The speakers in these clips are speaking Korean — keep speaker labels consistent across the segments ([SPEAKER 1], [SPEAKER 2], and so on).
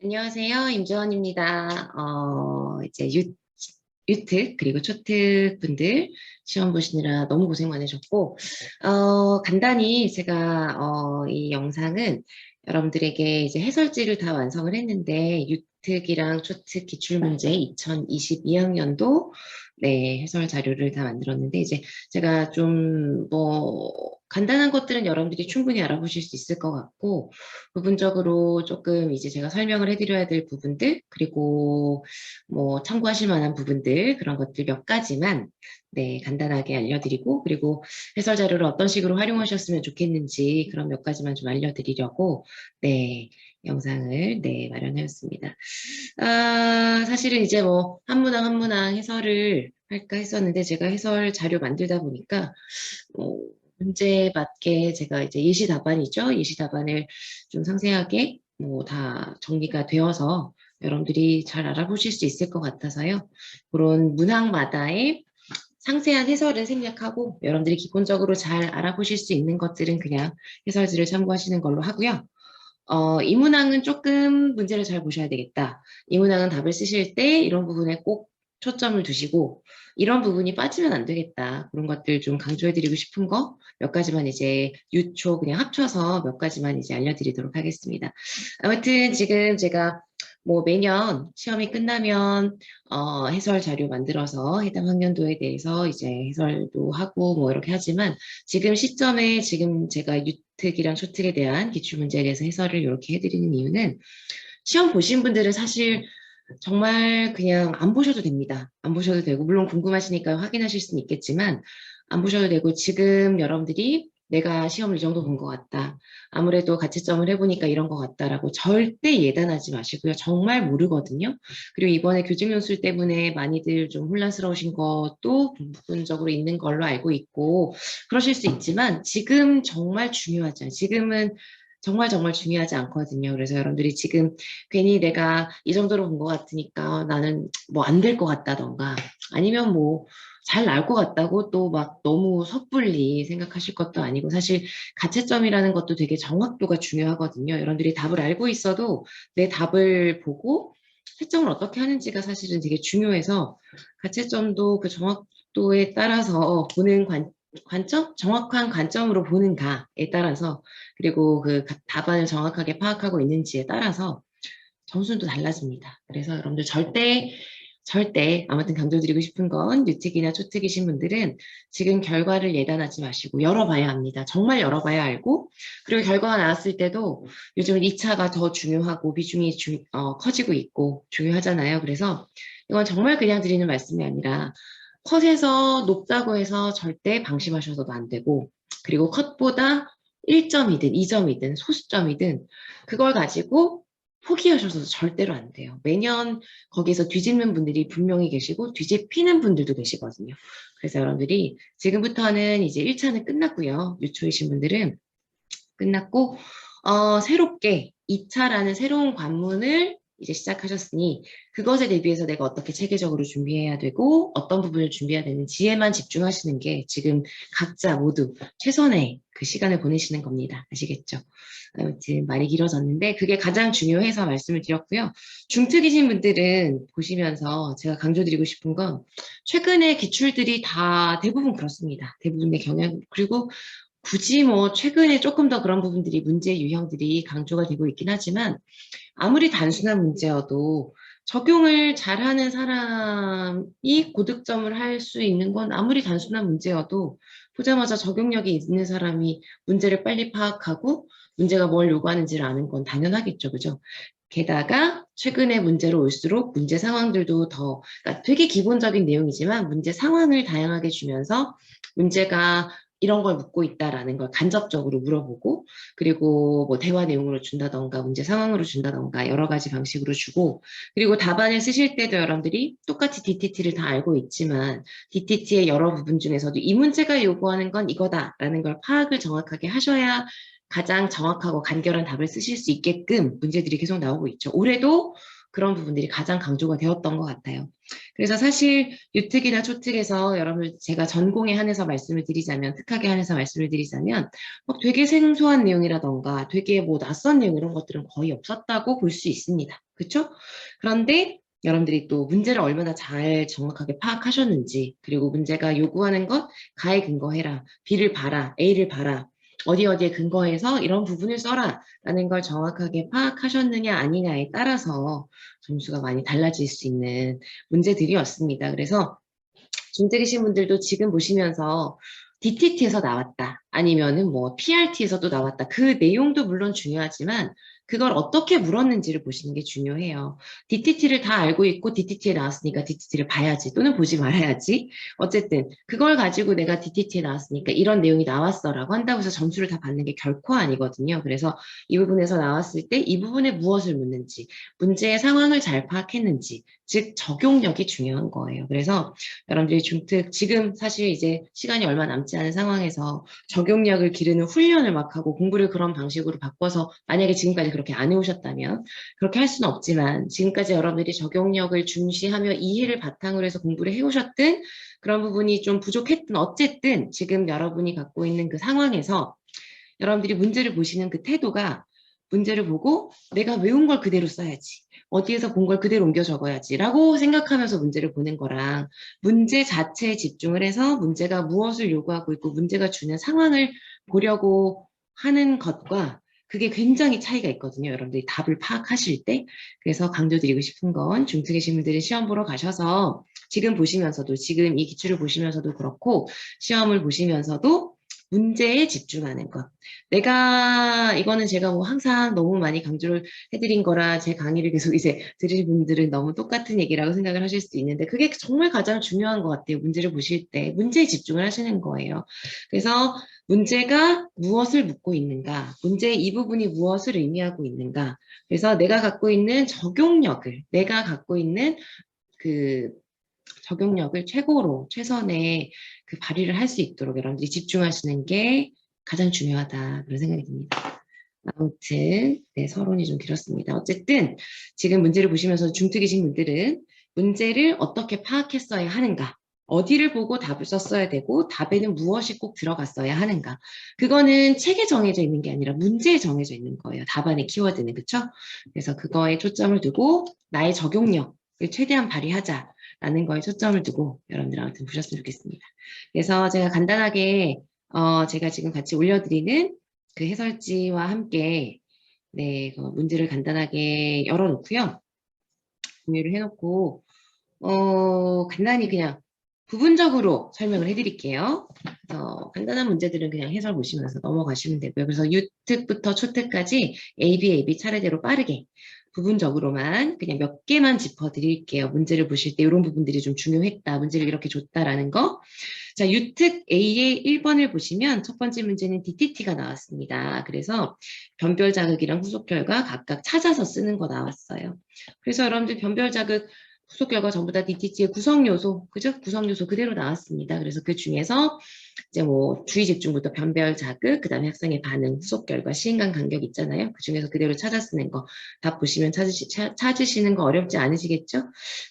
[SPEAKER 1] 안녕하세요. 임주원입니다. 이제 유특, 그리고 초특 분들 시험 보시느라 너무 고생 많으셨고, 간단히 제가, 이 영상은 여러분들에게 이제 해설지를 다 완성을 했는데, 유특이랑 초특 기출문제 2022학년도 네, 해설 자료를 다 만들었는데, 이제 제가 좀, 간단한 것들은 여러분들이 충분히 알아보실 수 있을 것 같고, 부분적으로 조금 이제 제가 설명을 해드려야 될 부분들, 그리고 참고하실 만한 부분들, 그런 것들 몇 가지만, 네, 간단하게 알려드리고, 그리고 해설 자료를 어떤 식으로 활용하셨으면 좋겠는지, 그런 몇 가지만 좀 알려드리려고, 네, 영상을, 네, 마련하였습니다. 사실은 이제 한 문항 한 문항 해설을 할까 했었는데, 제가 해설 자료 만들다 보니까, 어, 문제에 맞게 제가 이제 예시 답안이죠. 예시 답안을 좀 상세하게 다 정리가 되어서 여러분들이 잘 알아보실 수 있을 것 같아서요. 그런 문항마다의 상세한 해설은 생략하고 여러분들이 기본적으로 잘 알아보실 수 있는 것들은 그냥 해설지를 참고하시는 걸로 하고요. 이 문항은 조금 문제를 잘 보셔야 되겠다. 이 문항은 답을 쓰실 때 이런 부분에 꼭 초점을 두시고 이런 부분이 빠지면 안 되겠다. 그런 것들 좀 강조해드리고 싶은 거 몇 가지만 이제 유초 그냥 합쳐서 몇 가지만 이제 알려드리도록 하겠습니다. 아무튼 지금 제가 매년 시험이 끝나면 해설 자료 만들어서 해당 학년도에 대해서 이제 해설도 하고 이렇게 하지만 지금 시점에 지금 제가 유특이랑 초특에 대한 기출문제에 대해서 해설을 이렇게 해드리는 이유는 시험 보신 분들은 사실 정말 그냥 안 보셔도 됩니다. 안 보셔도 되고 물론 궁금하시니까 확인하실 수는 있겠지만 안 보셔도 되고 지금 여러분들이 내가 시험을 이 정도 본 것 같다. 아무래도 가채점을 해보니까 이런 것 같다라고 절대 예단하지 마시고요. 정말 모르거든요. 그리고 이번에 교직 연수 때문에 많이들 좀 혼란스러우신 것도 부분적으로 있는 걸로 알고 있고 그러실 수 있지만 지금 정말 중요하지 않아요. 지금은 정말 정말 중요하지 않거든요. 그래서 여러분들이 지금 괜히 내가 이 정도로 본 것 같으니까 나는 안 될 것 같다던가 아니면 잘 나올 것 같다고 또 막 너무 섣불리 생각하실 것도 아니고 사실 가채점이라는 것도 되게 정확도가 중요하거든요. 여러분들이 답을 알고 있어도 내 답을 보고 채점을 어떻게 하는지가 사실은 되게 중요해서 가채점도 그 정확도에 따라서 보는 관점? 정확한 관점으로 보는가에 따라서 그리고 그 답안을 정확하게 파악하고 있는지에 따라서 점수도 달라집니다. 그래서 여러분들 절대 아무튼 강조드리고 싶은 건 유특이나 초특이신 분들은 지금 결과를 예단하지 마시고 열어봐야 합니다. 정말 열어봐야 알고 그리고 결과가 나왔을 때도 요즘은 2차가 더 중요하고 비중이 커지고 있고 중요하잖아요. 그래서 이건 정말 그냥 드리는 말씀이 아니라 컷에서 높다고 해서 절대 방심하셔서도 안 되고 그리고 컷보다 1점이든 2점이든 소수점이든 그걸 가지고 포기하셔서도 절대로 안 돼요. 매년 거기서 뒤집는 분들이 분명히 계시고 뒤집히는 분들도 계시거든요. 그래서 여러분들이 지금부터는 이제 1차는 끝났고요. 유초이신 분들은 끝났고 새롭게 2차라는 새로운 관문을 이제 시작하셨으니 그것에 대비해서 내가 어떻게 체계적으로 준비해야 되고 어떤 부분을 준비해야 되는지에만 집중하시는 게 지금 각자 모두 최선의 그 시간을 보내시는 겁니다. 아시겠죠? 아무튼 말이 길어졌는데 그게 가장 중요해서 말씀을 드렸고요. 중특이신 분들은 보시면서 제가 강조드리고 싶은 건 최근에 기출들이 다 대부분 그렇습니다. 대부분의 경향 그리고 굳이 최근에 조금 더 그런 부분들이 문제 유형들이 강조가 되고 있긴 하지만 아무리 단순한 문제여도 적용을 잘하는 사람이 고득점을 할 수 있는 건 아무리 단순한 문제여도 보자마자 적용력이 있는 사람이 문제를 빨리 파악하고 문제가 뭘 요구하는지를 아는 건 당연하겠죠. 그죠? 게다가 최근에 문제로 올수록 문제 상황들도 그러니까 되게 기본적인 내용이지만 문제 상황을 다양하게 주면서 문제가 이런 걸 묻고 있다라는 걸 간접적으로 물어보고 그리고 대화 내용으로 준다던가 문제 상황으로 준다던가 여러 가지 방식으로 주고 그리고 답안을 쓰실 때도 여러분들이 똑같이 DTT를 다 알고 있지만 DTT의 여러 부분 중에서도 이 문제가 요구하는 건 이거다라는 걸 파악을 정확하게 하셔야 가장 정확하고 간결한 답을 쓰실 수 있게끔 문제들이 계속 나오고 있죠. 올해도 그런 부분들이 가장 강조가 되었던 것 같아요. 그래서 사실 유특이나 초특에서 여러분 제가 전공에 한해서 말씀을 드리자면, 특학에 한해서 말씀을 드리자면 되게 생소한 내용이라던가 되게 뭐 낯선 내용 이런 것들은 거의 없었다고 볼 수 있습니다. 그렇죠? 그런데 여러분들이 또 문제를 얼마나 잘 정확하게 파악하셨는지, 그리고 문제가 요구하는 것, 가에 근거해라, B를 봐라, A를 봐라, 어디 어디에 근거해서 이런 부분을 써라 라는 걸 정확하게 파악하셨느냐 아니냐에 따라서 점수가 많이 달라질 수 있는 문제들이었습니다. 그래서 중특이신 분들도 지금 보시면서 DTT에서 나왔다, 아니면은 뭐 PRT에서도 나왔다. 그 내용도 물론 중요하지만 그걸 어떻게 물었는지를 보시는 게 중요해요. DTT를 다 알고 있고 DTT에 나왔으니까 DTT를 봐야지, 또는 보지 말아야지. 어쨌든 그걸 가지고 내가 DTT에 나왔으니까 이런 내용이 나왔어라고 한다고 해서 점수를 다 받는 게 결코 아니거든요. 그래서 이 부분에서 나왔을 때 이 부분에 무엇을 묻는지, 문제의 상황을 잘 파악했는지, 즉 적용력이 중요한 거예요. 그래서 여러분들이 중특, 지금 사실 이제 시간이 얼마 남지 않은 상황에서 적용력을 기르는 훈련을 막 하고 공부를 그런 방식으로 바꿔서, 만약에 지금까지 그렇게 안 해오셨다면 그렇게 할 수는 없지만, 지금까지 여러분들이 적용력을 중시하며 이해를 바탕으로 해서 공부를 해오셨든 그런 부분이 좀 부족했든 어쨌든 지금 여러분이 갖고 있는 그 상황에서 여러분들이 문제를 보시는 그 태도가, 문제를 보고 내가 외운 걸 그대로 써야지, 어디에서 본 걸 그대로 옮겨 적어야지 라고 생각하면서 문제를 보는 거랑, 문제 자체에 집중을 해서 문제가 무엇을 요구하고 있고 문제가 주는 상황을 보려고 하는 것과, 그게 굉장히 차이가 있거든요. 여러분들이 답을 파악하실 때. 그래서 강조드리고 싶은 건, 중특이신 분들이 시험 보러 가셔서 지금 보시면서도, 지금 이 기출을 보시면서도 그렇고 시험을 보시면서도 문제에 집중하는 것. 이거는 제가 뭐 항상 너무 많이 강조를 해드린 거라 제 강의를 계속 이제 들으실 분들은 너무 똑같은 얘기라고 생각을 하실 수도 있는데, 그게 정말 가장 중요한 것 같아요. 문제를 보실 때 문제에 집중을 하시는 거예요. 그래서 문제가 무엇을 묻고 있는가, 문제의 이 부분이 무엇을 의미하고 있는가, 그래서 내가 갖고 있는 적용력을, 내가 갖고 있는 그 적용력을 최고로, 최선의 그 발휘를 할 수 있도록 여러분들이 집중하시는 게 가장 중요하다, 그런 생각이 듭니다. 아무튼 네, 서론이 좀 길었습니다. 어쨌든 지금 문제를 보시면서 중특이신 분들은 문제를 어떻게 파악했어야 하는가, 어디를 보고 답을 썼어야 되고 답에는 무엇이 꼭 들어갔어야 하는가, 그거는 책에 정해져 있는 게 아니라 문제에 정해져 있는 거예요. 답안의 키워드는. 그렇죠? 그래서 그거에 초점을 두고 나의 적용력을 최대한 발휘하자라는 거에 초점을 두고 여러분들 아무튼 보셨으면 좋겠습니다. 그래서 제가 간단하게 제가 지금 같이 올려드리는 그 해설지와 함께 네, 그 문제를 간단하게 열어놓고요. 공유를 해놓고 간단히 그냥 부분적으로 설명을 해드릴게요. 그래서 간단한 문제들은 그냥 해설 보시면서 넘어가시면 되고요. 그래서 유특부터 초특까지 A, B 차례대로 빠르게 부분적으로만 그냥 몇 개만 짚어드릴게요. 문제를 보실 때 이런 부분들이 좀 중요했다, 문제를 이렇게 줬다라는 거. 자, 유특 A의 1번을 보시면 첫 번째 문제는 DTT가 나왔습니다. 그래서 변별 자극이랑 후속 결과 각각 찾아서 쓰는 거 나왔어요. 그래서 여러분들 변별 자극, 후속 결과 전부 다 DTT의 구성 요소, 그죠? 구성 요소 그대로 나왔습니다. 그래서 그 중에서 이제 뭐 주의 집중부터 변별 자극, 그다음에 학생의 반응, 후속 결과, 시인간 간격 있잖아요. 그 중에서 그대로 찾아 쓰는 거 답 보시면 찾으시는 거 어렵지 않으시겠죠?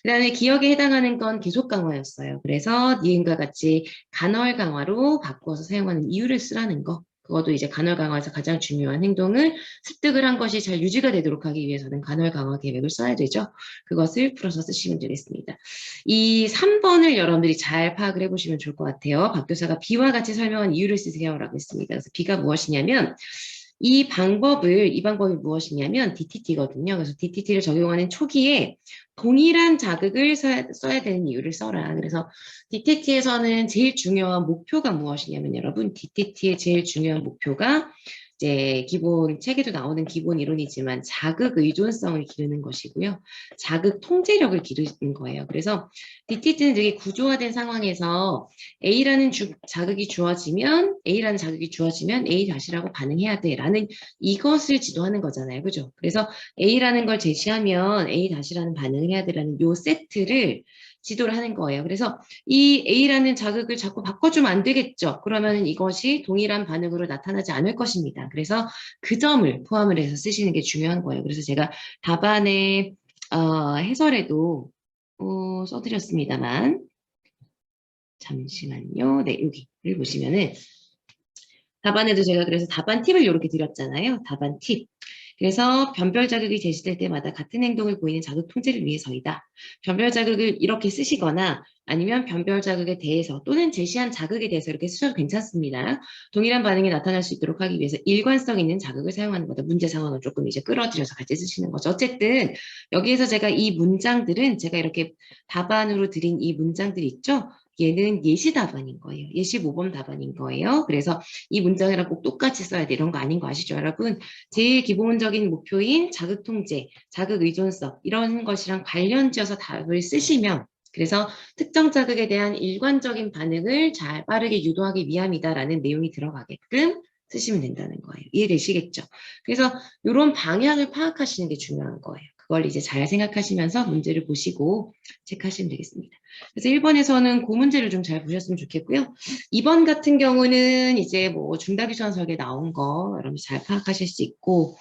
[SPEAKER 1] 그다음에 기억에 해당하는 건 계속 강화였어요. 그래서 니은과 같이 간헐 강화로 바꾸어서 사용하는 이유를 쓰라는 거. 그것도 이제 간헐 강화에서 가장 중요한 행동을, 습득을 한 것이 잘 유지가 되도록 하기 위해서는 간헐 강화 계획을 써야 되죠. 그것을 풀어서 쓰시면 되겠습니다. 이 3번을 여러분들이 잘 파악을 해보시면 좋을 것 같아요. 박 교사가 B와 같이 설명한 이유를 쓰세요라고 했습니다. 그래서 B가 무엇이냐면, 이 방법이 무엇이냐면 DTT거든요. 그래서 DTT를 적용하는 초기에 동일한 자극을 써야 되는 이유를 써라. 그래서 DTT에서는 제일 중요한 목표가 무엇이냐면, 여러분, DTT의 제일 중요한 목표가 이제 기본 책에도 나오는 기본 이론이지만 자극 의존성을 기르는 것이고요. 자극 통제력을 기르는 거예요. 그래서 DTT는 되게 구조화된 상황에서 A라는 자극이 주어지면 A-라고 반응해야 돼라는 이것을 지도하는 거잖아요. 그죠? 그래서 A라는 걸 제시하면 A-라는 반응을 해야 돼라는 요 세트를 지도를 하는 거예요. 그래서 이 A라는 자극을 자꾸 바꿔주면 안 되겠죠. 그러면 이것이 동일한 반응으로 나타나지 않을 것입니다. 그래서 그 점을 포함을 해서 쓰시는 게 중요한 거예요. 그래서 제가 답안에 해설에도 써드렸습니다만 잠시만요. 네, 여기를 보시면은 답안에도 제가 그래서 답안 팁을 이렇게 드렸잖아요. 답안 팁. 그래서 변별 자극이 제시될 때마다 같은 행동을 보이는 자극 통제를 위해서이다. 변별 자극을 이렇게 쓰시거나 아니면 변별 자극에 대해서 또는 제시한 자극에 대해서 이렇게 쓰셔도 괜찮습니다. 동일한 반응이 나타날 수 있도록 하기 위해서 일관성 있는 자극을 사용하는 거다. 문제 상황을 조금 이제 끌어들여서 같이 쓰시는 거죠. 어쨌든 여기에서 제가 이 문장들은 제가 이렇게 답안으로 드린 이 문장들 있죠? 얘는 예시 답안인 거예요. 예시 모범 답안인 거예요. 그래서 이 문장이랑 꼭 똑같이 써야 돼. 이런 거 아닌 거 아시죠, 여러분? 제일 기본적인 목표인 자극 통제, 자극 의존성 이런 것이랑 관련지어서 답을 쓰시면 그래서 특정 자극에 대한 일관적인 반응을 잘 빠르게 유도하기 위함이다라는 내용이 들어가게끔 쓰시면 된다는 거예요. 이해되시겠죠? 그래서 이런 방향을 파악하시는 게 중요한 거예요. 그걸 이제 잘 생각하시면서 문제를 보시고 체크하시면 되겠습니다. 그래서 1번에서는 그 문제를 좀 잘 보셨으면 좋겠고요. 2번 같은 경우는 이제 뭐 중다기전 설계 나온 거 여러분 잘 파악하실 수 있고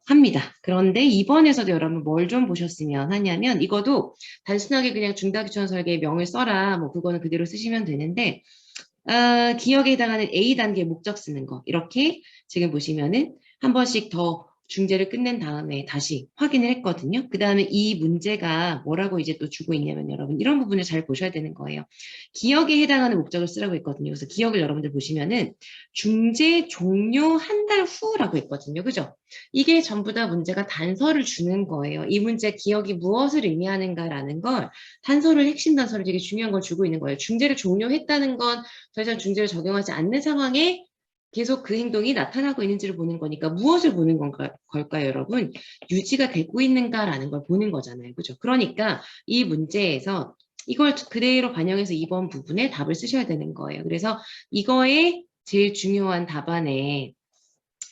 [SPEAKER 1] 합니다. 그런데 2번에서도 여러분 뭘 좀 보셨으면 하냐면 이것도 단순하게 그냥 중다기전 설계의 명을 써라 뭐 그거는 그대로 쓰시면 되는데 기억에 해당하는 A 단계 목적 쓰는 거 이렇게 지금 보시면은 한 번씩 더 중재를 끝낸 다음에 다시 확인을 했거든요. 그 다음에 이 문제가 뭐라고 이제 또 주고 있냐면 여러분 이런 부분을 잘 보셔야 되는 거예요. 기억에 해당하는 목적을 쓰라고 했거든요. 그래서 기억을 여러분들 보시면은 중재 종료 한 달 후라고 했거든요. 그죠? 이게 전부 다 문제가 단서를 주는 거예요. 이 문제 기억이 무엇을 의미하는가라는 걸 단서를 핵심 단서를 되게 중요한 걸 주고 있는 거예요. 중재를 종료했다는 건 더 이상 중재를 적용하지 않는 상황에 계속 그 행동이 나타나고 있는지를 보는 거니까 무엇을 보는 걸까요, 여러분? 유지가 되고 있는가라는 걸 보는 거잖아요. 그죠? 그러니까 이 문제에서 이걸 그대로 반영해서 이번 부분에 답을 쓰셔야 되는 거예요. 그래서 이거의 제일 중요한 답안에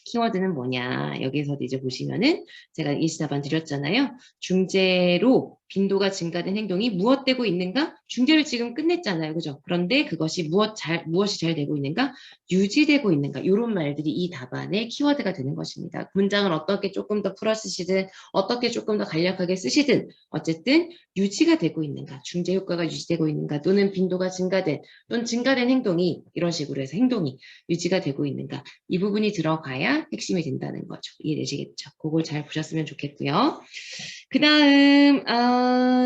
[SPEAKER 1] 키워드는 뭐냐. 여기에서도 이제 보시면은 제가 일시답안 드렸잖아요. 중재로 빈도가 증가된 행동이 무엇되고 있는가? 중재를 지금 끝냈잖아요. 그죠? 그런데 그것이 무엇이 잘 되고 있는가? 유지되고 있는가? 이런 말들이 이 답안의 키워드가 되는 것입니다. 문장을 어떻게 조금 더 풀어 쓰시든 어떻게 조금 더 간략하게 쓰시든 어쨌든 유지가 되고 있는가? 중재 효과가 유지되고 있는가? 또는 빈도가 증가된 또는 증가된 행동이 이런 식으로 해서 행동이 유지가 되고 있는가? 이 부분이 들어가야 핵심이 된다는 거죠. 이해되시겠죠? 그걸 잘 보셨으면 좋겠고요. 그 다음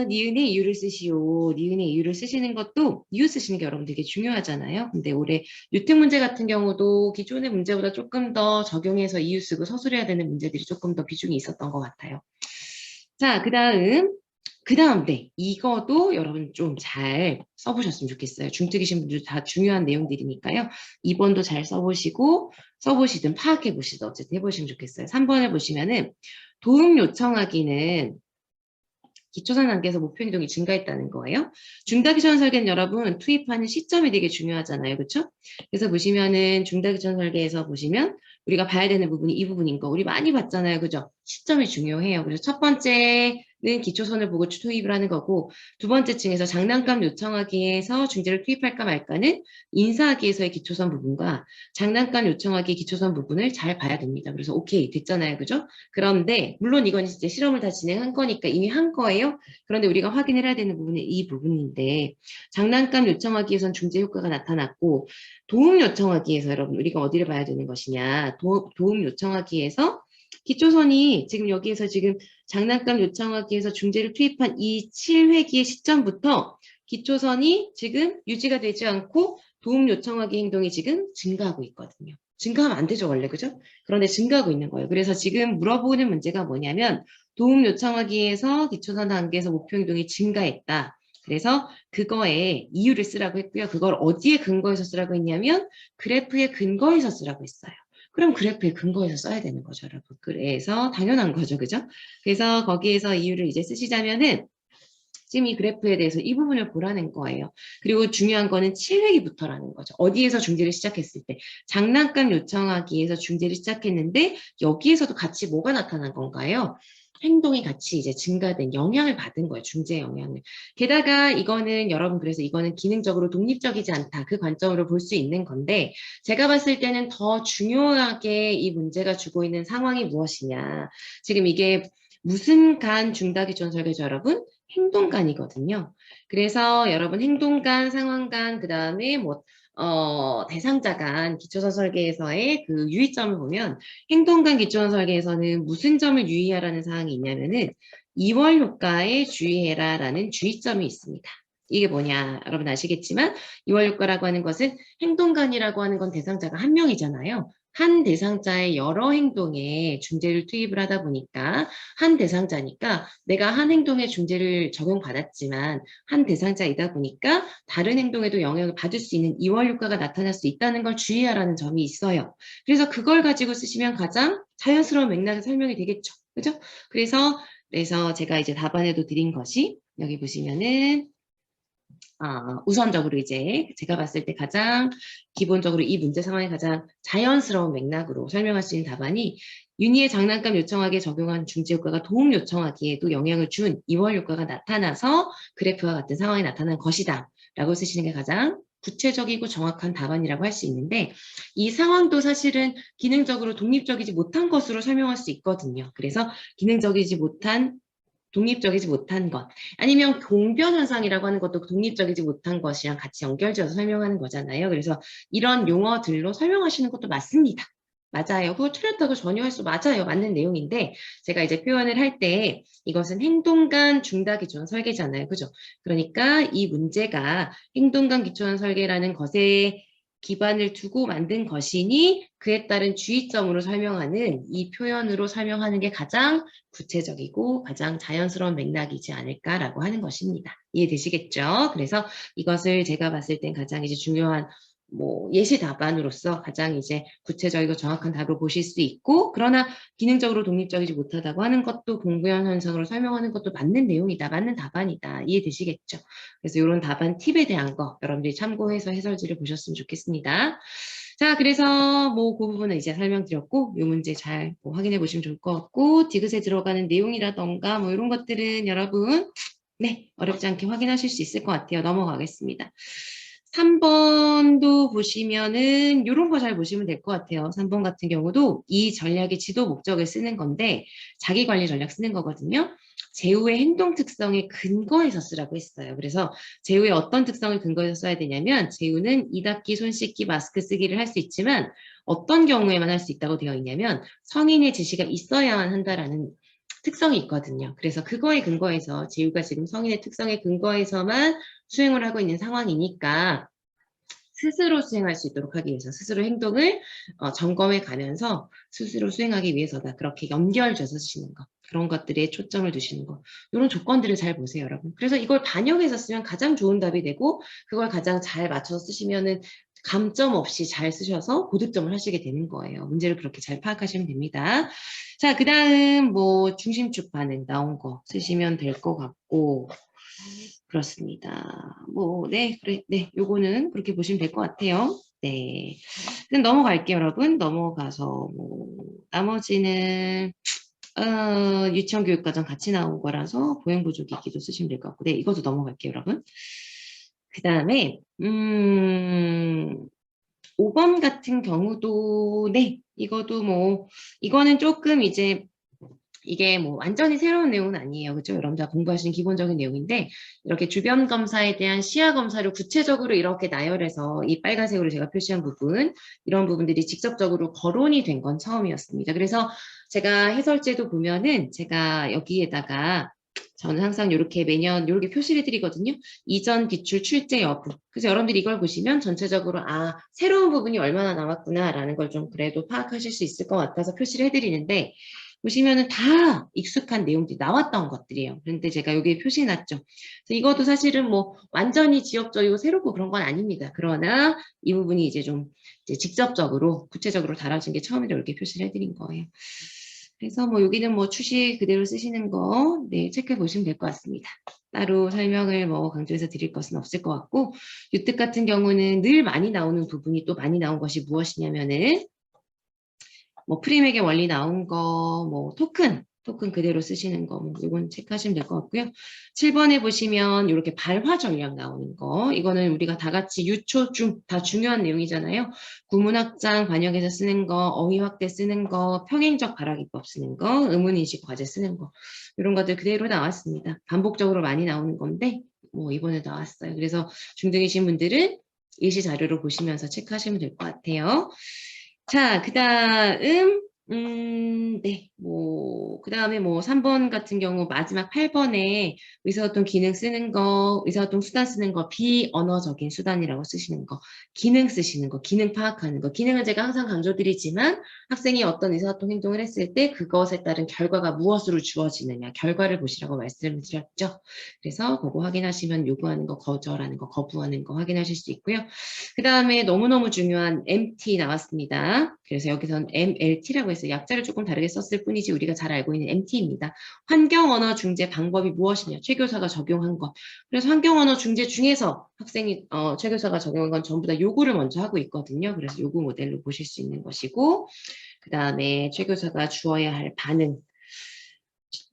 [SPEAKER 1] 니은의 이유를 쓰시오. 니은의 이유를 쓰시는 것도 이유 쓰시는 게 여러분 되게 중요하잖아요. 근데 올해 유특 문제 같은 경우도 기존의 문제보다 조금 더 적용해서 이유 쓰고 서술해야 되는 문제들이 조금 더 비중이 있었던 것 같아요. 자, 그 다음, 네, 이거도 여러분 좀 잘 써보셨으면 좋겠어요. 중특이신 분들 다 중요한 내용들이니까요. 2번도 잘 써보시든 파악해보시든 어쨌든 해보시면 좋겠어요. 3번을 보시면은 도움 요청하기는 기초선 단계에서 목표 행동이 증가했다는 거예요. 중다기전 설계는 여러분 투입하는 시점이 되게 중요하잖아요. 그렇죠? 그래서 보시면은 중다기전 설계에서 보시면 우리가 봐야 되는 부분이 이 부분인 거 우리 많이 봤잖아요. 그죠? 시점이 중요해요. 그래서 첫 번째는 기초선을 보고 투입을 하는 거고 두 번째 층에서 장난감 요청하기에서 중재를 투입할까 말까는 인사하기에서의 기초선 부분과 장난감 요청하기 기초선 부분을 잘 봐야 됩니다. 그래서 오케이 됐잖아요. 그죠? 그런데 물론 이건 이제 실험을 다 진행한 거니까 이미 한 거예요. 그런데 우리가 확인해야 되는 부분은 이 부분인데 장난감 요청하기에선 중재 효과가 나타났고 도움 요청하기에서 여러분 우리가 어디를 봐야 되는 것이냐 도움 요청하기에서 기초선이 지금 여기에서 지금 장난감 요청하기에서 중재를 투입한 이 7회기의 시점부터 기초선이 지금 유지가 되지 않고 도움 요청하기 행동이 지금 증가하고 있거든요. 증가하면 안 되죠, 원래, 그죠? 그런데 증가하고 있는 거예요. 그래서 지금 물어보는 문제가 뭐냐면 도움 요청하기에서 기초선 단계에서 목표 행동이 증가했다. 그래서 그거에 이유를 쓰라고 했고요. 그걸 어디에 근거해서 쓰라고 했냐면 그래프에 근거해서 쓰라고 했어요. 그럼 그래프에 근거해서 써야 되는 거죠, 여러분. 그래서 당연한 거죠, 그죠? 그래서 거기에서 이유를 이제 쓰시자면은 지금 이 그래프에 대해서 이 부분을 보라는 거예요. 그리고 중요한 거는 7회기부터라는 거죠. 어디에서 중재를 시작했을 때. 장난감 요청하기에서 중재를 시작했는데 여기에서도 같이 뭐가 나타난 건가요? 행동이 같이 이제 증가된 영향을 받은 거예요. 중재 영향을. 게다가 이거는 여러분 그래서 이거는 기능적으로 독립적이지 않다. 그 관점으로 볼 수 있는 건데 제가 봤을 때는 더 중요하게 이 문제가 주고 있는 상황이 무엇이냐. 지금 이게 무슨 간 중다기존 설계죠, 여러분? 행동간이거든요. 그래서 여러분 행동간, 상황간, 그 다음에 뭐 대상자간 기초선 설계에서의 그 유의점을 보면 행동간 기초선 설계에서는 무슨 점을 유의하라는 사항이 있냐면은 2월 효과에 주의해라라는 주의점이 있습니다. 이게 뭐냐, 여러분 아시겠지만 2월 효과라고 하는 것은 행동간이라고 하는 건 대상자가 한 명이잖아요. 한 대상자의 여러 행동에 중재를 투입을 하다 보니까 한 대상자니까 내가 한 행동에 중재를 적용받았지만 한 대상자이다 보니까 다른 행동에도 영향을 받을 수 있는 이월 효과가 나타날 수 있다는 걸 주의하라는 점이 있어요. 그래서 그걸 가지고 쓰시면 가장 자연스러운 맥락에 설명이 되겠죠. 그죠? 그래서 제가 이제 답안에도 드린 것이 여기 보시면은 우선적으로 이제 제가 봤을 때 가장 기본적으로 이 문제 상황에 가장 자연스러운 맥락으로 설명할 수 있는 답안이 윤희의 장난감 요청하기에 적용한 중재 효과가 도움 요청하기에도 영향을 준 2월 효과가 나타나서 그래프와 같은 상황이 나타난 것이다 라고 쓰시는 게 가장 구체적이고 정확한 답안이라고 할 수 있는데 이 상황도 사실은 기능적으로 독립적이지 못한 것으로 설명할 수 있거든요. 그래서 독립적이지 못한 것 아니면 공변 현상이라고 하는 것도 독립적이지 못한 것이랑 같이 연결지어서 설명하는 거잖아요. 그래서 이런 용어들로 설명하시는 것도 맞습니다. 맞아요. 그거 틀렸다고 전혀 할 수 맞아요. 맞는 내용인데 제가 이제 표현을 할 때 이것은 행동간 중다 기초원 설계잖아요. 그죠? 그러니까 이 문제가 행동간 기초원 설계라는 것에 기반을 두고 만든 것이니 그에 따른 주의점으로 설명하는 이 표현으로 설명하는 게 가장 구체적이고 가장 자연스러운 맥락이지 않을까라고 하는 것입니다. 이해되시겠죠? 그래서 이것을 제가 봤을 땐 가장 이제 중요한 뭐 예시 답안으로서 가장 이제 구체적이고 정확한 답을 보실 수 있고 그러나 기능적으로 독립적이지 못하다고 하는 것도 공부형 현상으로 설명하는 것도 맞는 내용이다. 맞는 답안이다. 이해되시겠죠? 그래서 이런 답안 팁에 대한 거 여러분들이 참고해서 해설지를 보셨으면 좋겠습니다. 자, 그래서 뭐 그 부분은 이제 설명드렸고 이 문제 잘 확인해 보시면 좋을 것 같고 디귿에 들어가는 내용이라던가 뭐 이런 것들은 여러분 네, 어렵지 않게 확인하실 수 있을 것 같아요. 넘어가겠습니다. 3번도 보시면은 이런 거 잘 보시면 될 것 같아요. 3번 같은 경우도 이 전략의 지도 목적을 쓰는 건데 자기관리 전략 쓰는 거거든요. 제후의 행동 특성에 근거해서 쓰라고 했어요. 그래서 제후의 어떤 특성을 근거해서 써야 되냐면 제후는 이 닦기, 손 씻기, 마스크 쓰기를 할 수 있지만 어떤 경우에만 할 수 있다고 되어 있냐면 성인의 지시가 있어야만 한다라는 특성이 있거든요. 그래서 그거에 근거해서 제후가 지금 성인의 특성에 근거해서만 수행을 하고 있는 상황이니까 스스로 수행할 수 있도록 하기 위해서 스스로 행동을 점검해 가면서 스스로 수행하기 위해서다. 그렇게 연결져서 쓰시는 거. 그런 것들에 초점을 두시는 거. 이런 조건들을 잘 보세요, 여러분. 그래서 이걸 반영해서 쓰면 가장 좋은 답이 되고 그걸 가장 잘 맞춰서 쓰시면은 감점 없이 잘 쓰셔서 고득점을 하시게 되는 거예요. 문제를 그렇게 잘 파악하시면 됩니다. 자, 그 다음 뭐 중심축 반응 나온 거 쓰시면 될 것 같고 그렇습니다. 뭐, 네, 그래, 네, 요거는 그렇게 보시면 될 것 같아요. 네. 그럼 넘어갈게요, 여러분. 넘어가서, 뭐, 나머지는, 유치원 교육과정 같이 나온 거라서 보행보조기기도 쓰시면 될 것 같고, 네, 이것도 넘어갈게요, 여러분. 그 다음에, 5번 같은 경우도, 네, 이거도 뭐, 이거는 조금 이제 이게 뭐 완전히 새로운 내용은 아니에요. 그죠? 여러분 다 공부하시는 기본적인 내용인데 이렇게 주변 검사에 대한 시야 검사를 구체적으로 이렇게 나열해서 이 빨간색으로 제가 표시한 부분 이런 부분들이 직접적으로 거론이 된 건 처음이었습니다. 그래서 제가 해설제도 보면은 제가 여기에다가 저는 항상 이렇게 매년 이렇게 표시를 해드리거든요. 이전 기출 출제 여부. 그래서 여러분들이 이걸 보시면 전체적으로 새로운 부분이 얼마나 남았구나라는 걸 좀 그래도 파악하실 수 있을 것 같아서 표시를 해드리는데 보시면은 다 익숙한 내용들이 나왔던 것들이에요. 그런데 제가 여기에 표시해놨죠. 그래서 이것도 사실은 뭐 완전히 지역적이고 새롭고 그런 건 아닙니다. 그러나 이 부분이 이제 좀 이제 직접적으로 구체적으로 다뤄진 게 처음이라 이렇게 표시를 해드린 거예요. 그래서 뭐 여기는 뭐 추시 그대로 쓰시는 거 네, 체크해 보시면 될 것 같습니다. 따로 설명을 뭐 강조해서 드릴 것은 없을 것 같고 유특 같은 경우는 늘 많이 나오는 부분이 또 많이 나온 것이 무엇이냐면은 뭐 프리맥의 원리 나온 거, 뭐 토큰 토큰 그대로 쓰시는 거, 뭐 이건 체크하시면 될 것 같고요. 7번에 보시면 이렇게 발화 전략 나오는 거, 이거는 우리가 다 같이 유초 다 중요한 내용이잖아요. 구문학장 반역에서 쓰는 거, 어휘 확대 쓰는 거, 평행적 발화기법 쓰는 거, 의문인식 과제 쓰는 거, 이런 것들 그대로 나왔습니다. 반복적으로 많이 나오는 건데 뭐 이번에 나왔어요. 그래서 중등이신 분들은 예시 자료로 보시면서 체크하시면 될 것 같아요. 자, 그 다음, 네, 그 다음에 3번 같은 경우 마지막 8번에 의사소통 기능 쓰는 거, 의사소통 수단 쓰는 거, 비언어적인 수단이라고 쓰시는 거, 기능 쓰시는 거, 기능 파악하는 거. 기능은 제가 항상 강조드리지만 학생이 어떤 의사소통 행동을 했을 때 그것에 따른 결과가 무엇으로 주어지느냐, 결과를 보시라고 말씀을 드렸죠. 그래서 그거 확인하시면 요구하는 거, 거절하는 거, 거부하는 거 확인하실 수 있고요. 그 다음에 너무너무 중요한 MT 나왔습니다. 그래서 여기서는 MLT라고 해서 약자를 조금 다르게 썼을 뿐이지 우리가 잘 알고 있는 MT입니다. 환경언어 중재 방법이 무엇이냐, 최 교사가 적용한 것. 그래서 환경언어 중재 중에서 학생이 최 교사가 적용한 건 전부 다 요구를 먼저 하고 있거든요. 그래서 요구 모델로 보실 수 있는 것이고, 그 다음에 최 교사가 주어야 할 반응,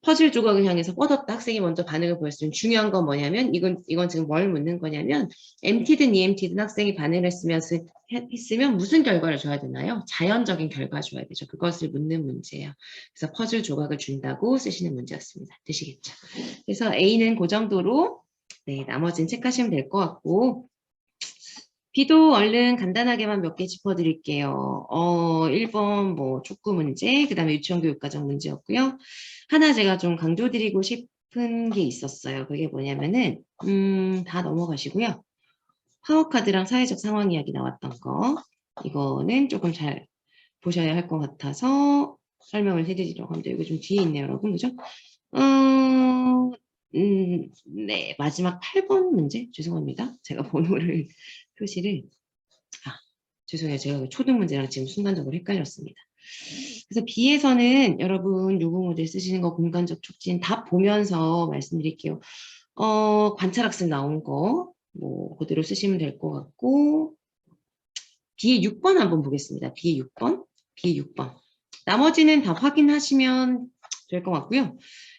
[SPEAKER 1] 퍼즐 조각을 향해서 뻗었다. 학생이 먼저 반응을 보였으면 중요한 건 뭐냐면 이건 지금 뭘 묻는 거냐면 MT든 EMT든 학생이 반응을 했으면 무슨 결과를 줘야 되나요? 자연적인 결과 줘야 되죠. 그것을 묻는 문제예요. 그래서 퍼즐 조각을 준다고 쓰시는 문제였습니다. 되시겠죠? 그래서 A는 그 정도로 네, 나머지는 체크하시면 될 것 같고 B도 얼른 간단하게만 몇 개 짚어드릴게요. 1번 촉구 문제, 그 다음에 유치원 교육과정 문제였고요. 하나 제가 좀 강조드리고 싶은 게 있었어요. 그게 뭐냐면은 다 넘어가시고요. 파워카드랑 사회적 상황 이야기 나왔던 거, 이거는 조금 잘 보셔야 할 것 같아서 설명을 해드리려고 합니다. 이거 좀 뒤에 있네요, 여러분. 그죠? 네, 마지막 8번 문제 죄송합니다. 제가 번호를 표시를 죄송해요. 제가 초등 문제랑 지금 순간적으로 헷갈렸습니다. 그래서 B에서는 여러분 요구 모델 쓰시는 거 공간적 촉진 답 보면서 말씀드릴게요. 관찰학습 나온 거 그대로 쓰시면 될 것 같고 B의 6번 한번 보겠습니다. B의 6번. B의 6번. 나머지는 다 확인하시면 될 것 같고요.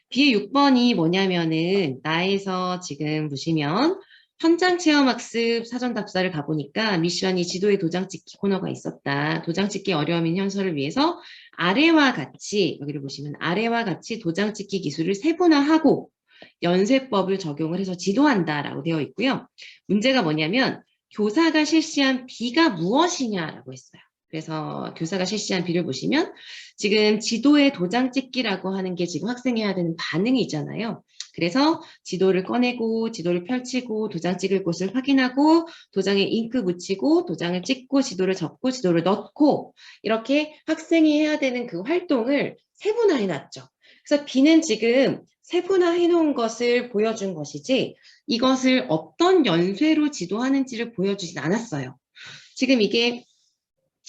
[SPEAKER 1] B의 6번이 뭐냐면은 나에서 지금 보시면 현장 체험 학습 사전 답사를 가보니까 미션이 지도에 도장 찍기 코너가 있었다. 도장 찍기 어려움인 현서를 위해서 아래와 같이 여기를 보시면 아래와 같이 도장 찍기 기술을 세분화하고 연쇄법을 적용을 해서 지도한다라고 되어 있고요. 문제가 뭐냐면 교사가 실시한 B가 무엇이냐라고 했어요. 그래서 교사가 실시한 B를 보시면 지금 지도에 도장 찍기라고 하는 게 지금 학생이 해야 되는 반응이 있잖아요. 그래서 지도를 꺼내고 지도를 펼치고 도장 찍을 곳을 확인하고 도장에 잉크 묻히고 도장을 찍고 지도를 접고 지도를 넣고 이렇게 학생이 해야 되는 그 활동을 세분화해 놨죠. 그래서 B는 지금 세분화해 놓은 것을 보여준 것이지 이것을 어떤 연쇄로 지도하는지를 보여주진 않았어요. 지금 이게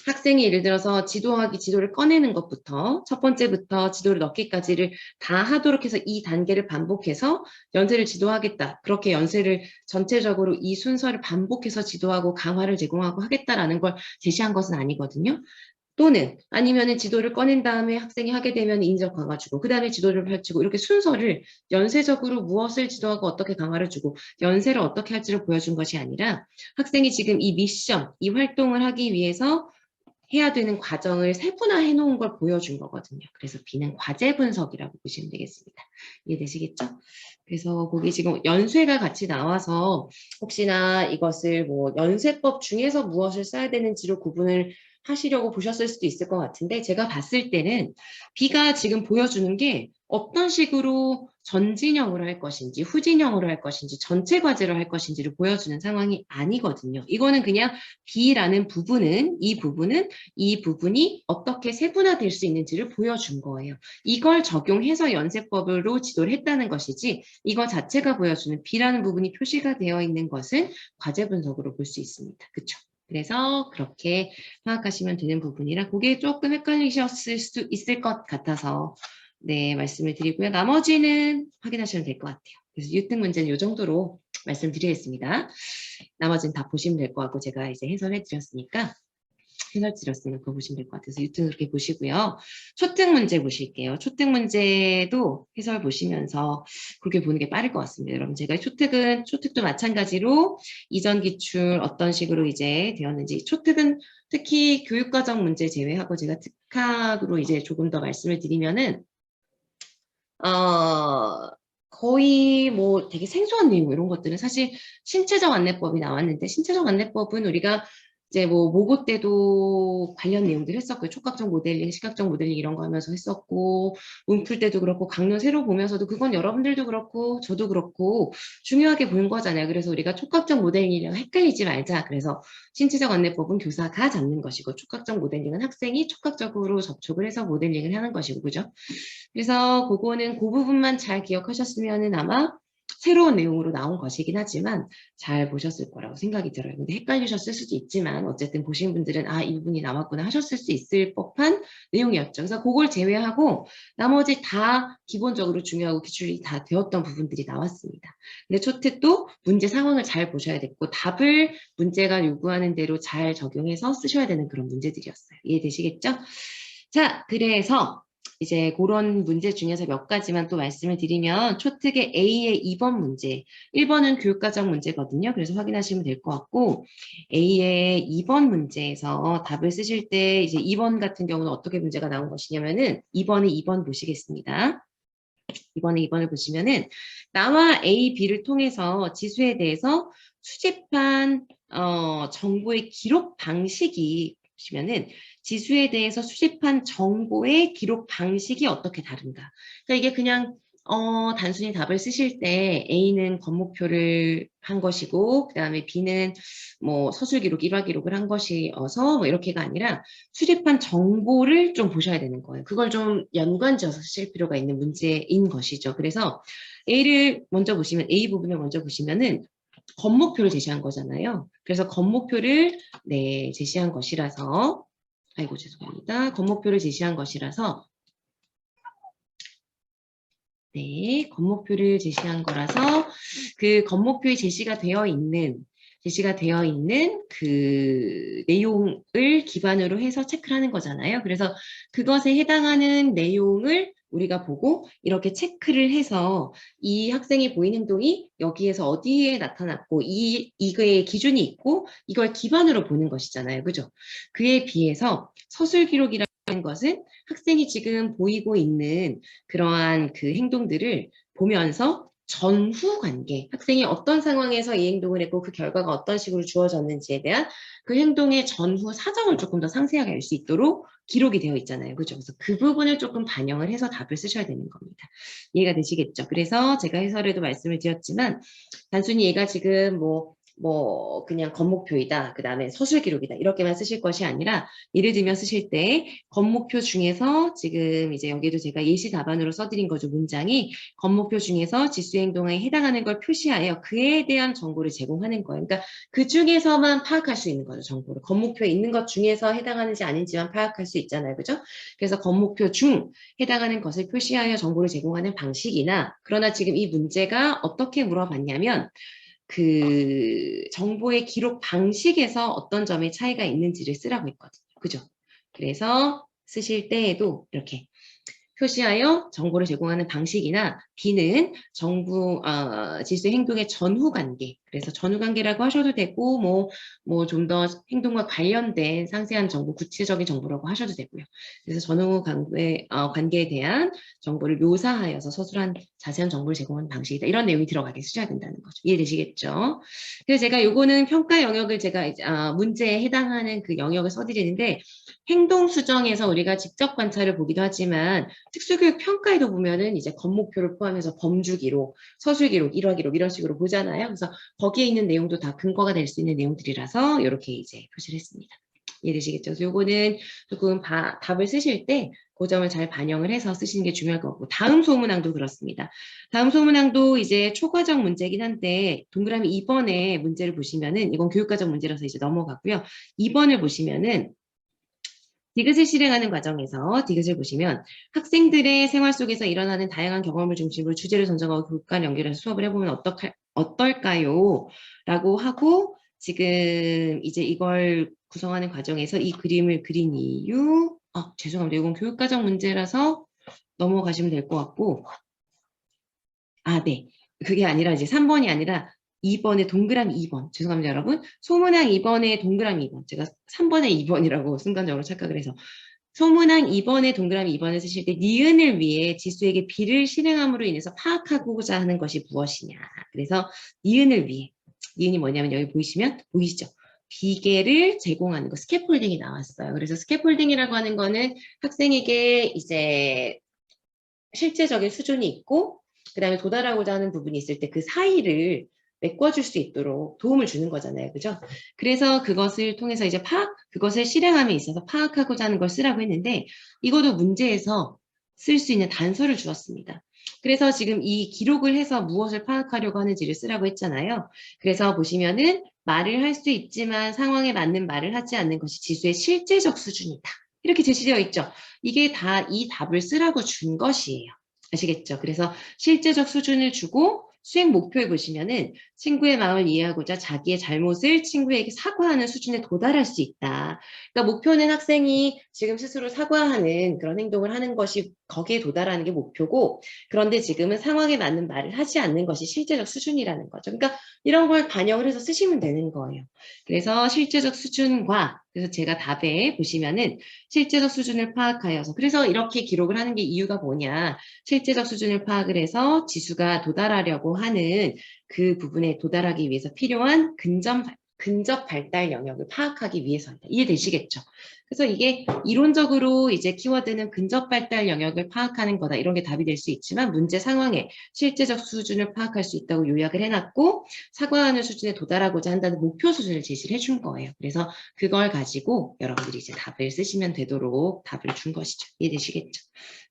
[SPEAKER 1] 학생이 예를 들어서 지도를 꺼내는 것부터 첫 번째부터 지도를 넣기까지를 다 하도록 해서 이 단계를 반복해서 연쇄를 지도하겠다. 그렇게 연쇄를 전체적으로 이 순서를 반복해서 지도하고 강화를 제공하고 하겠다라는 걸 제시한 것은 아니거든요. 또는 아니면은 지도를 꺼낸 다음에 학생이 하게 되면 인적 강화 주고 그 다음에 지도를 펼치고 이렇게 순서를 연쇄적으로 무엇을 지도하고 어떻게 강화를 주고 연쇄를 어떻게 할지를 보여준 것이 아니라 학생이 지금 이 미션, 이 활동을 하기 위해서 해야 되는 과정을 세분화해 놓은 걸 보여준 거거든요. 그래서 B는 과제 분석이라고 보시면 되겠습니다. 이해되시겠죠? 그래서 거기 지금 연쇄가 같이 나와서 혹시나 이것을 연쇄법 중에서 무엇을 써야 되는지로 구분을 하시려고 보셨을 수도 있을 것 같은데 제가 봤을 때는 B가 지금 보여주는 게 어떤 식으로 전진형으로 할 것인지 후진형으로 할 것인지 전체 과제로 할 것인지를 보여주는 상황이 아니거든요. 이거는 그냥 B라는 부분은 이 부분이 어떻게 세분화될 수 있는지를 보여준 거예요. 이걸 적용해서 연쇄법으로 지도를 했다는 것이지 이거 자체가 보여주는 B라는 부분이 표시가 되어 있는 것은 과제 분석으로 볼 수 있습니다. 그렇죠? 그래서 그렇게 파악하시면 되는 부분이라 그게 조금 헷갈리셨을 수 있을 것 같아서 네, 말씀을 드리고요. 나머지는 확인하시면 될 것 같아요. 그래서 유특 문제는 이 정도로 말씀드리겠습니다. 나머지는 다 보시면 될 것 같고 제가 이제 해설해 드렸으니까 해설지였으면 그거 보시면 될 것 같아서 유튜브 그렇게 보시고요. 초특 문제 보실게요. 초특 문제도 해설 보시면서 그렇게 보는 게 빠를 것 같습니다. 여러분 제가 초특도 마찬가지로 이전 기출 어떤 식으로 이제 되었는지 초특은 특히 교육과정 문제 제외하고 제가 특학으로 이제 조금 더 말씀을 드리면은 거의 뭐 되게 생소한 내용 이런 것들은 사실 신체적 안내법이 나왔는데 신체적 안내법은 우리가 이제 뭐 모고 때도 관련 내용들 했었고요. 촉각적 모델링, 시각적 모델링 이런 거 하면서 했었고 문풀 때도 그렇고 강론 새로 보면서도 그건 여러분들도 그렇고 저도 그렇고 중요하게 보는 거잖아요. 그래서 우리가 촉각적 모델링이랑 헷갈리지 말자. 그래서 신체적 안내법은 교사가 잡는 것이고 촉각적 모델링은 학생이 촉각적으로 접촉을 해서 모델링을 하는 것이고 그죠? 그래서 그거는 그 부분만 잘 기억하셨으면은 아마 새로운 내용으로 나온 것이긴 하지만 잘 보셨을 거라고 생각이 들어요. 근데 헷갈리셨을 수도 있지만 어쨌든 보신 분들은 아, 이 부분이 남았구나 하셨을 수 있을 법한 내용이었죠. 그래서 그걸 제외하고 나머지 다 기본적으로 중요하고 기출이 다 되었던 부분들이 나왔습니다. 근데 초특도 문제 상황을 잘 보셔야 됐고 답을 문제가 요구하는 대로 잘 적용해서 쓰셔야 되는 그런 문제들이었어요. 이해되시겠죠? 자, 그래서 이제 그런 문제 중에서 몇 가지만 또 말씀을 드리면 초특의 A의 2번 문제, 1번은 교육과정 문제거든요. 그래서 확인하시면 될 것 같고 A의 2번 문제에서 답을 쓰실 때 이제 2번 같은 경우는 어떻게 문제가 나온 것이냐면은 2번에 2번 보시겠습니다. 이번에 2번을 보시면은 나와 A, B를 통해서 지수에 대해서 수집한 정보의 기록 방식이 보시면은 지수에 대해서 수집한 정보의 기록 방식이 어떻게 다른가. 그러니까 이게 그냥 단순히 답을 쓰실 때 A는 겉목표를 한 것이고 그다음에 B는 뭐 서술 기록, 일화 기록을 한 것이어서 뭐 이렇게가 아니라 수집한 정보를 좀 보셔야 되는 거예요. 그걸 좀 연관지어서 쓰실 필요가 있는 문제인 것이죠. 그래서 A를 먼저 보시면 A 부분을 먼저 보시면은 겉목표를 제시한 거잖아요. 그래서 겉목표를 네, 제시한 것이라서 아이고 죄송합니다. 겉목표를 제시한 것이라서 네, 겉목표를 제시한 거라서 그 겉목표에 제시가 되어 있는 그 내용을 기반으로 해서 체크를 하는 거잖아요. 그래서 그것에 해당하는 내용을 우리가 보고 이렇게 체크를 해서 이 학생이 보인 행동이 여기에서 어디에 나타났고 이거의 기준이 있고 이걸 기반으로 보는 것이잖아요. 그죠? 그에 비해서 서술 기록이라는 것은 학생이 지금 보이고 있는 그러한 그 행동들을 보면서 전후 관계, 학생이 어떤 상황에서 이 행동을 했고 그 결과가 어떤 식으로 주어졌는지에 대한 그 행동의 전후 사정을 조금 더 상세하게 알 수 있도록 기록이 되어 있잖아요. 그죠? 그래서 그 부분을 조금 반영을 해서 답을 쓰셔야 되는 겁니다. 이해가 되시겠죠? 그래서 제가 해설에도 말씀을 드렸지만 단순히 얘가 지금 그냥 겉목표이다. 그 다음에 서술 기록이다. 이렇게만 쓰실 것이 아니라 예를 들면 쓰실 때 겉목표 중에서 지금 이제 여기도 제가 예시 답안으로 써드린 거죠. 문장이 겉목표 중에서 지수 행동에 해당하는 걸 표시하여 그에 대한 정보를 제공하는 거예요. 그러니까 그 중에서만 파악할 수 있는 거죠. 정보를. 겉목표에 있는 것 중에서 해당하는지 아닌지만 파악할 수 있잖아요. 그죠? 그래서 겉목표 중 해당하는 것을 표시하여 정보를 제공하는 방식이나 그러나 지금 이 문제가 어떻게 물어봤냐면 그 정보의 기록 방식에서 어떤 점의 차이가 있는지를 쓰라고 했거든요. 그죠? 그래서 쓰실 때에도 이렇게 표시하여 정보를 제공하는 방식이나 B는 지수 행동의 전후 관계. 그래서 전후 관계라고 하셔도 되고, 좀 더 행동과 관련된 상세한 정보, 구체적인 정보라고 하셔도 되고요. 그래서 전후 관계에 대한 정보를 묘사하여서 서술한 자세한 정보를 제공하는 방식이다. 이런 내용이 들어가게 쓰셔야 된다는 거죠. 이해되시겠죠? 그래서 제가 요거는 평가 영역을 문제에 해당하는 그 영역을 써드리는데, 행동 수정에서 우리가 직접 관찰을 보기도 하지만 특수교육 평가에도 보면은 이제 겉목표를 포함해서 범주 기록, 서술 기록, 일화 기록 이런 식으로 보잖아요. 그래서 거기에 있는 내용도 다 근거가 될 수 있는 내용들이라서 이렇게 이제 표시를 했습니다. 이해되시겠죠? 그래서 요거는 조금 답을 쓰실 때 그 점을 잘 반영을 해서 쓰시는 게 중요할 것 같고 다음 소문항도 그렇습니다. 다음 소문항도 이제 초과정 문제긴 한데 동그라미 2번의 문제를 보시면은 이건 교육과정 문제라서 이제 넘어가고요. 2번을 보시면은 디귿을 실행하는 과정에서 디귿을 보시면 학생들의 생활 속에서 일어나는 다양한 경험을 중심으로 주제를 선정하고 교육과 연결해서 수업을 해보면 어떨까요? 라고 하고 지금 이제 이걸 구성하는 과정에서 이 그림을 그린 이유, 죄송합니다. 이건 교육과정 문제라서 넘어가시면 될 것 같고, 네. 그게 아니라 이제 3번이 아니라 2번에 동그라미 2번. 죄송합니다, 여러분. 소문항 2번에 동그라미 2번. 제가 3번에 2번이라고 순간적으로 착각을 해서. 소문항 2번에 동그라미 2번을 쓰실 때 니은을 위해 지수에게 비를 실행함으로 인해서 파악하고자 하는 것이 무엇이냐. 그래서 니은을 위해. 니은이 뭐냐면 여기 보이시죠? 비계를 제공하는 거, 스캐폴딩이 나왔어요. 그래서 스캐폴딩이라고 하는 거는 학생에게 이제 실제적인 수준이 있고 그 다음에 도달하고자 하는 부분이 있을 때 그 사이를 메꿔줄 수 있도록 도움을 주는 거잖아요. 그죠? 그래서 그것을 통해서 이제 그것을 실행함에 있어서 파악하고자 하는 걸 쓰라고 했는데 이것도 문제에서 쓸 수 있는 단서를 주었습니다. 그래서 지금 이 기록을 해서 무엇을 파악하려고 하는지를 쓰라고 했잖아요. 그래서 보시면은 말을 할 수 있지만 상황에 맞는 말을 하지 않는 것이 지수의 실제적 수준이다. 이렇게 제시되어 있죠. 이게 다 이 답을 쓰라고 준 것이에요. 아시겠죠? 그래서 실제적 수준을 주고 수행 목표에 보시면은 친구의 마음을 이해하고자 자기의 잘못을 친구에게 사과하는 수준에 도달할 수 있다. 그러니까 목표는 학생이 지금 스스로 사과하는 그런 행동을 하는 것이 거기에 도달하는 게 목표고 그런데 지금은 상황에 맞는 말을 하지 않는 것이 실제적 수준이라는 거죠. 그러니까 이런 걸 반영을 해서 쓰시면 되는 거예요. 그래서 실제적 수준과 그래서 제가 답에 보시면은 실제적 수준을 파악하여서 그래서 이렇게 기록을 하는 게 이유가 뭐냐 실제적 수준을 파악을 해서 지수가 도달하려고 하는 그 부분에 도달하기 위해서 필요한 근접 발달 영역을 파악하기 위해서입니다. 이해되시겠죠? 그래서 이게 이론적으로 이제 키워드는 근접 발달 영역을 파악하는 거다. 이런 게 답이 될 수 있지만 문제 상황에 실제적 수준을 파악할 수 있다고 요약을 해놨고 사과하는 수준에 도달하고자 한다는 목표 수준을 제시를 해준 거예요. 그래서 그걸 가지고 여러분들이 이제 답을 쓰시면 되도록 답을 준 것이죠. 이해되시겠죠?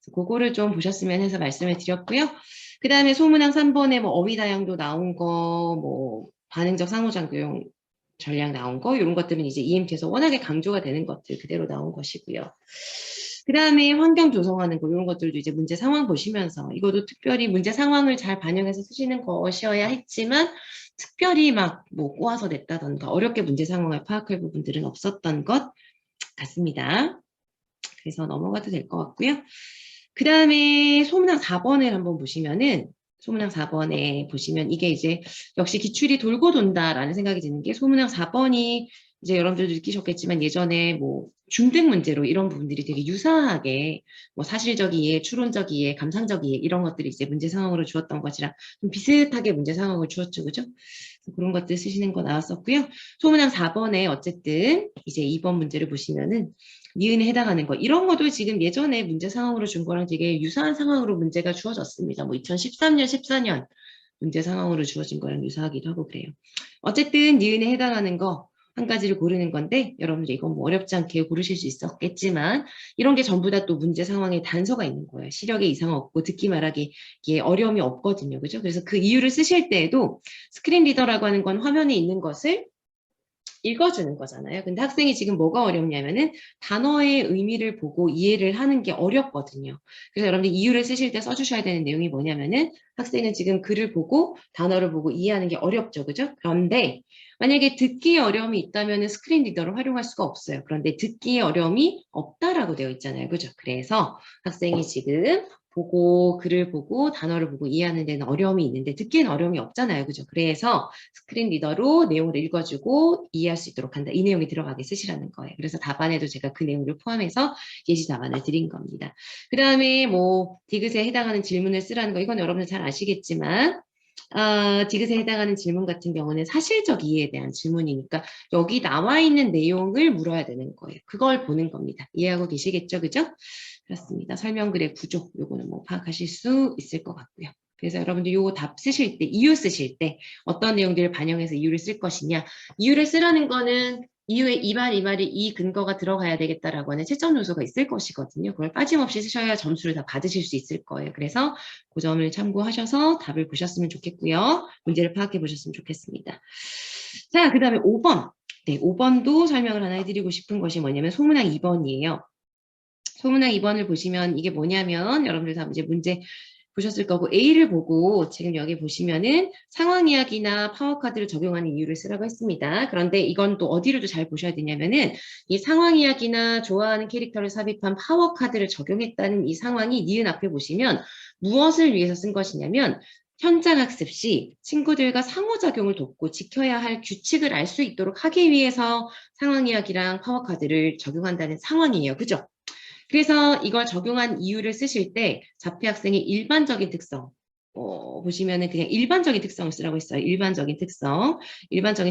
[SPEAKER 1] 그래서 그거를 좀 보셨으면 해서 말씀을 드렸고요. 그 다음에 소문항 3번에 뭐 어휘다양도 나온 거, 뭐 반응적 상호작용 전략 나온 거 이런 것들은 이제 EMT에서 워낙에 강조가 되는 것들 그대로 나온 것이고요. 그 다음에 환경 조성하는 거 이런 것들도 이제 문제 상황 보시면서 이것도 특별히 문제 상황을 잘 반영해서 쓰시는 것이어야 했지만 특별히 막 뭐 꼬아서 냈다던가 어렵게 문제 상황을 파악할 부분들은 없었던 것 같습니다. 그래서 넘어가도 될 것 같고요. 그 다음에 소문항 4번을 한번 보시면은 소문항 4번에 보시면 이게 이제 역시 기출이 돌고 돈다라는 생각이 드는 게 소문항 4번이 이제 여러분들도 느끼셨겠지만 예전에 뭐 중등 문제로 이런 부분들이 되게 유사하게 뭐 사실적 이해, 추론적 이해, 감상적 이해 이런 것들이 이제 문제 상황으로 주었던 것이랑 좀 비슷하게 문제 상황을 주었죠. 그죠? 그런 것들 쓰시는 거 나왔었고요. 소문항 4번에 어쨌든 이제 2번 문제를 보시면은 니은에 해당하는 거 이런 것도 지금 예전에 문제 상황으로 준 거랑 되게 유사한 상황으로 문제가 주어졌습니다. 뭐 2013년, 14년 문제 상황으로 주어진 거랑 유사하기도 하고 그래요. 어쨌든 니은에 해당하는 거 한 가지를 고르는 건데 여러분들 이건 뭐 어렵지 않게 고르실 수 있었겠지만 이런 게 전부 다 또 문제 상황에 단서가 있는 거예요. 시력에 이상 없고 듣기 말하기에 어려움이 없거든요. 그죠? 그래서 그 이유를 쓰실 때에도 스크린 리더라고 하는 건 화면에 있는 것을 읽어주는 거잖아요. 근데 학생이 지금 뭐가 어렵냐면은 단어의 의미를 보고 이해를 하는 게 어렵거든요. 그래서 여러분들 이유를 쓰실 때 써주셔야 되는 내용이 뭐냐면은 학생은 지금 글을 보고 단어를 보고 이해하는 게 어렵죠. 그죠? 그런데 만약에 듣기에 어려움이 있다면은 스크린 리더를 활용할 수가 없어요. 그런데 듣기에 어려움이 없다라고 되어 있잖아요. 그죠? 그래서 학생이 지금 글을 보고 단어를 보고 이해하는 데는 어려움이 있는데 듣기에는 어려움이 없잖아요. 그죠? 그래서 스크린 리더로 내용을 읽어주고 이해할 수 있도록 한다. 이 내용이 들어가게 쓰시라는 거예요. 그래서 답안에도 제가 그 내용을 포함해서 예시 답안을 드린 겁니다. 그 다음에 뭐 디귿에 해당하는 질문을 쓰라는 거 이건 여러분들 잘 아시겠지만 디귿에 해당하는 질문 같은 경우는 사실적 이해에 대한 질문이니까 여기 나와 있는 내용을 물어야 되는 거예요. 그걸 보는 겁니다. 이해하고 계시겠죠? 그죠? 그렇습니다. 설명글의 구조 요거는 뭐 파악하실 수 있을 것 같고요. 그래서 여러분들 요거 답 쓰실 때 이유 쓰실 때 어떤 내용들을 반영해서 이유를 쓸 것이냐 이유를 쓰라는 거는 이유에 이 말이 이 근거가 들어가야 되겠다라고 하는 채점 요소가 있을 것이거든요. 그걸 빠짐없이 쓰셔야 점수를 다 받으실 수 있을 거예요. 그래서 그 점을 참고하셔서 답을 보셨으면 좋겠고요. 문제를 파악해 보셨으면 좋겠습니다. 자, 그 다음에 5번. 네, 5번도 설명을 하나 해드리고 싶은 것이 뭐냐면 소문항 2번이에요. 소문항 2번을 보시면 이게 뭐냐면 여러분들 다 이제 문제 보셨을 거고 A를 보고 지금 여기 보시면은 상황 이야기나 파워 카드를 적용하는 이유를 쓰라고 했습니다. 그런데 이건 또 어디로도 잘 보셔야 되냐면은 이 상황 이야기나 좋아하는 캐릭터를 삽입한 파워 카드를 적용했다는 이 상황이 니은 앞에 보시면 무엇을 위해서 쓴 것이냐면 현장 학습 시 친구들과 상호작용을 돕고 지켜야 할 규칙을 알 수 있도록 하기 위해서 상황 이야기랑 파워 카드를 적용한다는 상황이에요. 그죠? 그래서 이걸 적용한 이유를 쓰실 때 자폐 학생의 일반적인 특성, 보시면은 그냥 일반적인 특성을 쓰라고 했어요. 일반적인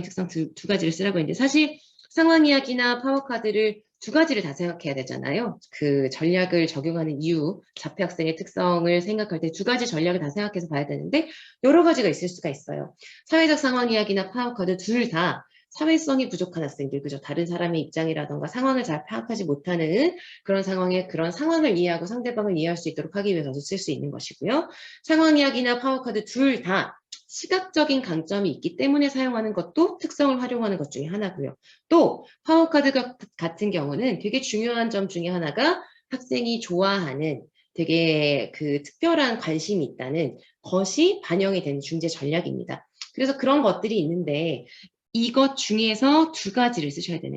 [SPEAKER 1] 특성 두 가지를 쓰라고 했는데 사실 상황 이야기나 파워 카드를 두 가지를 다 생각해야 되잖아요. 그 전략을 적용하는 이유, 자폐 학생의 특성을 생각할 때 두 가지 전략을 다 생각해서 봐야 되는데 여러 가지가 있을 수가 있어요. 사회적 상황 이야기나 파워 카드 둘 다 사회성이 부족한 학생들, 그죠? 다른 사람의 입장이라던가 상황을 잘 파악하지 못하는 그런 상황에 그런 상황을 이해하고 상대방을 이해할 수 있도록 하기 위해서 쓸 수 있는 것이고요. 상황 이야기나 파워 카드 둘 다 시각적인 강점이 있기 때문에 사용하는 것도 특성을 활용하는 것 중에 하나고요. 또 파워 카드 같은 경우는 되게 중요한 점 중에 하나가 학생이 좋아하는 되게 그 특별한 관심이 있다는 것이 반영이 되는 중재 전략입니다. 그래서 그런 것들이 있는데 이것 중에서 두 가지를 쓰셔야 되는